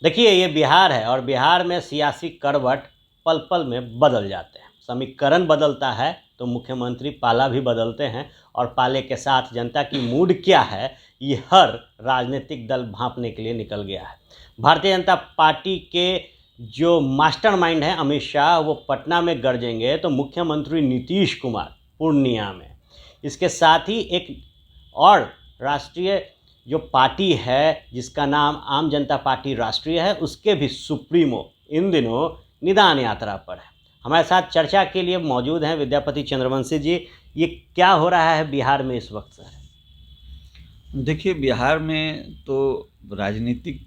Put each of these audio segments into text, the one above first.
देखिए, ये बिहार है और बिहार में सियासी करवट पल पल में बदल जाते हैं। समीकरण बदलता है तो मुख्यमंत्री पाला भी बदलते हैं, और पाले के साथ जनता की मूड क्या है, ये हर राजनीतिक दल भांपने के लिए निकल गया है। भारतीय जनता पार्टी के जो मास्टरमाइंड हैं अमित शाह, वो पटना में गरजेंगे तो मुख्यमंत्री नीतीश कुमार पूर्णिया में। इसके साथ ही एक और राष्ट्रीय जो पार्टी है जिसका नाम आम जनता पार्टी राष्ट्रीय है, उसके भी सुप्रीमो इन दिनों निदान यात्रा पर है। हमारे साथ चर्चा के लिए मौजूद हैं विद्यापति चंद्रवंशी जी। ये क्या हो रहा है बिहार में इस वक्त सर? देखिए, बिहार में तो राजनीतिक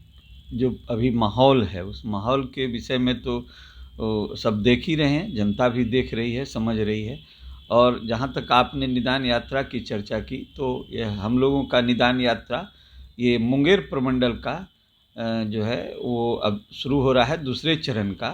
जो अभी माहौल है, उस माहौल के विषय में तो सब देख ही रहे हैं, जनता भी देख रही है, समझ रही है। और जहाँ तक आपने निदान यात्रा की चर्चा की, तो यह हम लोगों का निदान यात्रा ये मुंगेर प्रमंडल का जो है वो अब शुरू हो रहा है, दूसरे चरण का।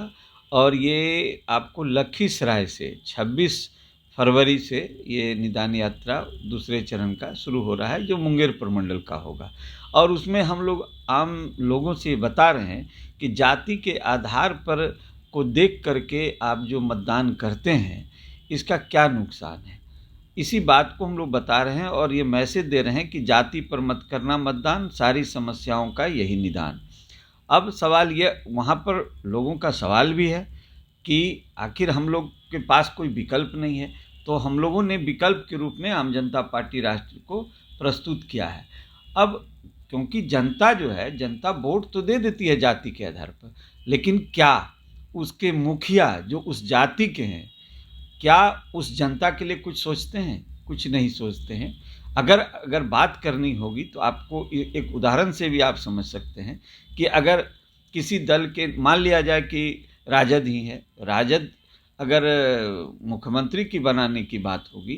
और ये आपको लखीसराय से 26 फरवरी से ये निदान यात्रा दूसरे चरण का शुरू हो रहा है, जो मुंगेर प्रमंडल का होगा। और उसमें हम लोग आम लोगों से बता रहे हैं कि जाति के आधार पर को देख करके आप जो मतदान करते हैं, इसका क्या नुकसान है, इसी बात को हम लोग बता रहे हैं। और ये मैसेज दे रहे हैं कि जाति पर मत करना मतदान, सारी समस्याओं का यही निदान। अब सवाल ये वहाँ पर लोगों का सवाल भी है कि आखिर हम लोग के पास कोई विकल्प नहीं है, तो हम लोगों ने विकल्प के रूप में आम जनता पार्टी राष्ट्र को प्रस्तुत किया है। अब क्योंकि जनता जो है, जनता वोट तो दे देती है जाति के आधार पर, लेकिन क्या उसके मुखिया जो उस जाति के हैं, क्या उस जनता के लिए कुछ सोचते हैं? कुछ नहीं सोचते हैं। अगर अगर बात करनी होगी तो आपको एक उदाहरण से भी आप समझ सकते हैं कि अगर किसी दल के, मान लिया जाए कि राजद ही है, राजद अगर मुख्यमंत्री की बनाने की बात होगी,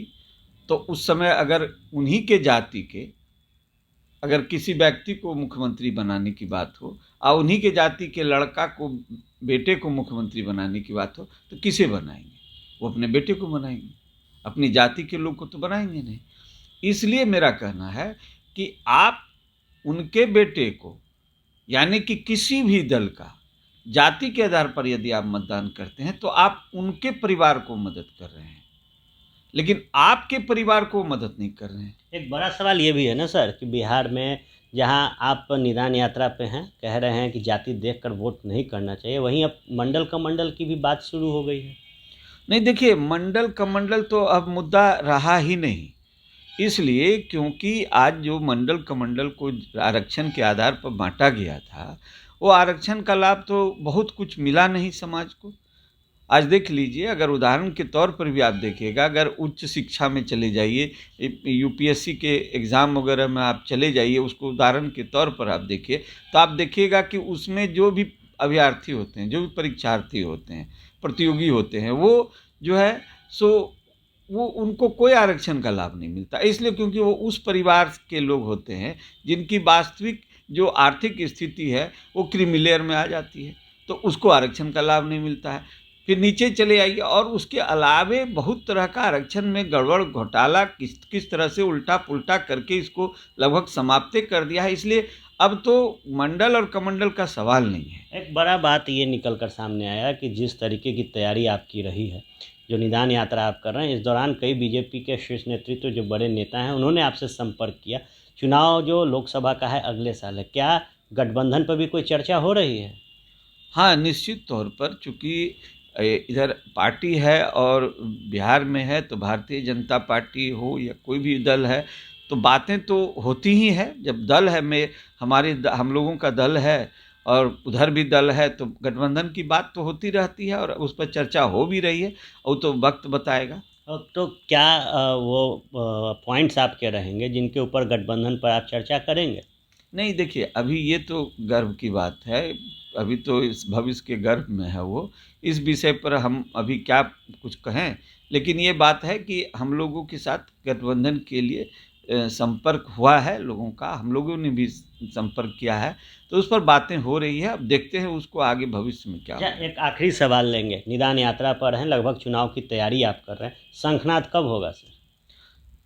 तो उस समय अगर उन्हीं के जाति के अगर किसी व्यक्ति को मुख्यमंत्री बनाने की बात हो और उन्हीं के जाति के लड़का को, बेटे को मुख्यमंत्री बनाने की बात हो, तो किसे बनाएंगे? वो अपने बेटे को बनाएंगे, अपनी जाति के लोग को तो बनाएंगे नहीं। इसलिए मेरा कहना है कि आप उनके बेटे को, यानी कि किसी भी दल का जाति के आधार पर यदि आप मतदान करते हैं तो आप उनके परिवार को मदद कर रहे हैं, लेकिन आपके परिवार को मदद नहीं कर रहे हैं। एक बड़ा सवाल ये भी है ना सर कि बिहार में जहां आप निदान यात्रा पे हैं, कह रहे हैं कि जाति देखकर वोट नहीं करना चाहिए, वहीं अब मंडल कमंडल की भी बात शुरू हो गई है। नहीं, देखिए, मंडल कमंडल तो अब मुद्दा रहा ही नहीं। इसलिए क्योंकि आज जो मंडल कमंडल को आरक्षण के आधार पर बांटा गया था, वो आरक्षण का लाभ तो बहुत कुछ मिला नहीं समाज को। आज देख लीजिए, अगर उदाहरण के तौर पर भी आप देखिएगा, अगर उच्च शिक्षा में चले जाइए, यूपीएससी के एग्ज़ाम वगैरह में आप चले जाइए, उसको उदाहरण के तौर पर आप देखिए, तो आप देखिएगा कि उसमें जो भी अभ्यर्थी होते हैं, जो भी परीक्षार्थी होते हैं, प्रतियोगी होते हैं, वो जो है सो वो उनको कोई आरक्षण का लाभ नहीं मिलता। इसलिए क्योंकि वो उस परिवार के लोग होते हैं जिनकी वास्तविक जो आर्थिक स्थिति है वो क्रीमी लेयर में आ जाती है, तो उसको आरक्षण का लाभ नहीं मिलता है। फिर नीचे चले आइए, और उसके अलावे बहुत तरह का आरक्षण में गड़बड़ घोटाला किस किस तरह से उल्टा पुल्टा करके इसको लगभग समाप्त कर दिया है। इसलिए अब तो मंडल और कमंडल का सवाल नहीं है। एक बड़ा बात ये निकल कर सामने आया कि जिस तरीके की तैयारी आपकी रही है, जो निदान यात्रा आप कर रहे हैं, इस दौरान कई बीजेपी के शीर्ष नेतृत्व जो बड़े नेता हैं उन्होंने आपसे संपर्क किया। चुनाव जो लोकसभा का है अगले साल है, क्या गठबंधन पर भी कोई चर्चा हो रही है? हाँ, निश्चित तौर पर, चूँकि इधर पार्टी है और बिहार में है, तो भारतीय जनता पार्टी हो या कोई भी दल है, तो बातें तो होती ही हैं। जब दल है, में हम लोगों का दल है और उधर भी दल है, तो गठबंधन की बात तो होती रहती है और उस पर चर्चा हो भी रही है। वो तो वक्त बताएगा। तो क्या वो पॉइंट्स आपके रहेंगे जिनके ऊपर गठबंधन पर आप चर्चा करेंगे? नहीं, देखिए, अभी ये तो गर्व की बात है, अभी तो इस भविष्य के गर्भ में है वो। इस विषय पर हम अभी क्या कुछ कहें, लेकिन ये बात है कि हम लोगों के साथ गठबंधन के लिए संपर्क हुआ है लोगों का, हम लोगों ने भी संपर्क किया है, तो उस पर बातें हो रही है। अब देखते हैं उसको आगे भविष्य में क्या अच्छा, होगा। एक आखिरी सवाल लेंगे। निदान यात्रा पर हैं, लगभग चुनाव की तैयारी आप कर रहे हैं, शंखनाद कब होगा सर?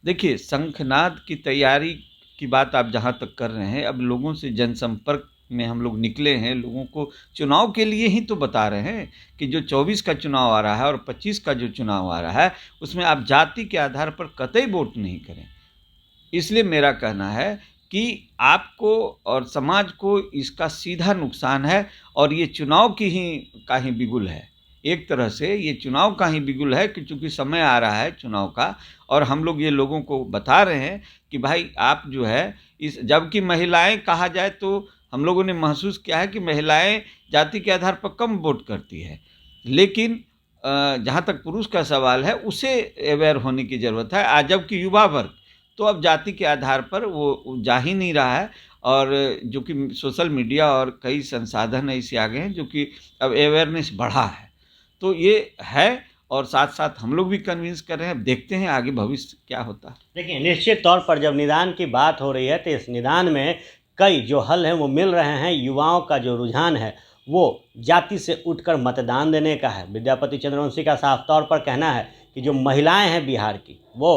देखिए, शंखनाद की तैयारी की बात आप जहाँ तक कर रहे हैं, अब लोगों से जनसंपर्क में हम लोग निकले हैं, लोगों को चुनाव के लिए ही तो बता रहे हैं कि जो 24 का चुनाव आ रहा है और 25 का जो चुनाव आ रहा है उसमें आप जाति के आधार पर कतई वोट नहीं करें। इसलिए मेरा कहना है कि आपको और समाज को इसका सीधा नुकसान है और ये चुनाव का ही बिगुल है। एक तरह से ये चुनाव का ही बिगुल है कि चूँकि समय आ रहा है चुनाव का और हम लोग ये लोगों को बता रहे हैं कि भाई आप जो है जबकि महिलाएं कहा जाए तो हम लोगों ने महसूस किया है कि महिलाएं जाति के आधार पर कम वोट करती है, लेकिन जहाँ तक पुरुष का सवाल है उसे अवेयर होने की ज़रूरत है। आज जबकि युवा वर्ग तो अब जाति के आधार पर वो जा ही नहीं रहा है और जो कि सोशल मीडिया और कई संसाधन ऐसे आ गए हैं जो कि अब अवेयरनेस बढ़ा है। तो ये है और साथ साथ हम लोग भी कन्विंस कर रहे हैं। अब देखते हैं आगे भविष्य क्या होता है। देखिए, निश्चित तौर पर जब निदान की बात हो रही है तो इस निदान में कई जो हल हैं वो मिल रहे हैं। युवाओं का जो रुझान है वो जाति से उठकर मतदान देने का है। विद्यापति चंद्रवंशी का साफ तौर पर कहना है कि जो महिलाएं हैं बिहार की वो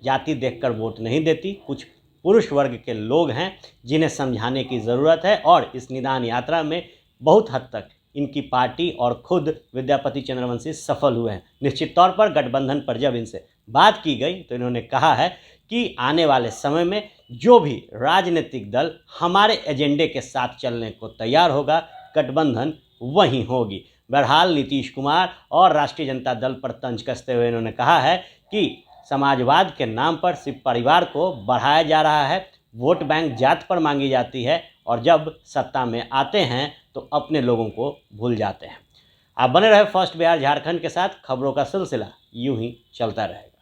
जाति देखकर वोट नहीं देती। कुछ पुरुष वर्ग के लोग हैं जिन्हें समझाने की ज़रूरत है और इस निदान यात्रा में बहुत हद तक इनकी पार्टी और खुद विद्यापति चंद्रवंशी सफल हुए हैं। निश्चित तौर पर गठबंधन पर जब इनसे बात की गई तो इन्होंने कहा है कि आने वाले समय में जो भी राजनीतिक दल हमारे एजेंडे के साथ चलने को तैयार होगा, गठबंधन वहीं होगी। बहरहाल नीतीश कुमार और राष्ट्रीय जनता दल पर तंज कसते हुए इन्होंने कहा है कि समाजवाद के नाम पर सिर्फ परिवार को बढ़ाया जा रहा है, वोट बैंक जात पर मांगी जाती है और जब सत्ता में आते हैं तो अपने लोगों को भूल जाते हैं। आप बने रहे फर्स्ट बिहार झारखंड के साथ। खबरों का सिलसिला यूं ही चलता रहेगा।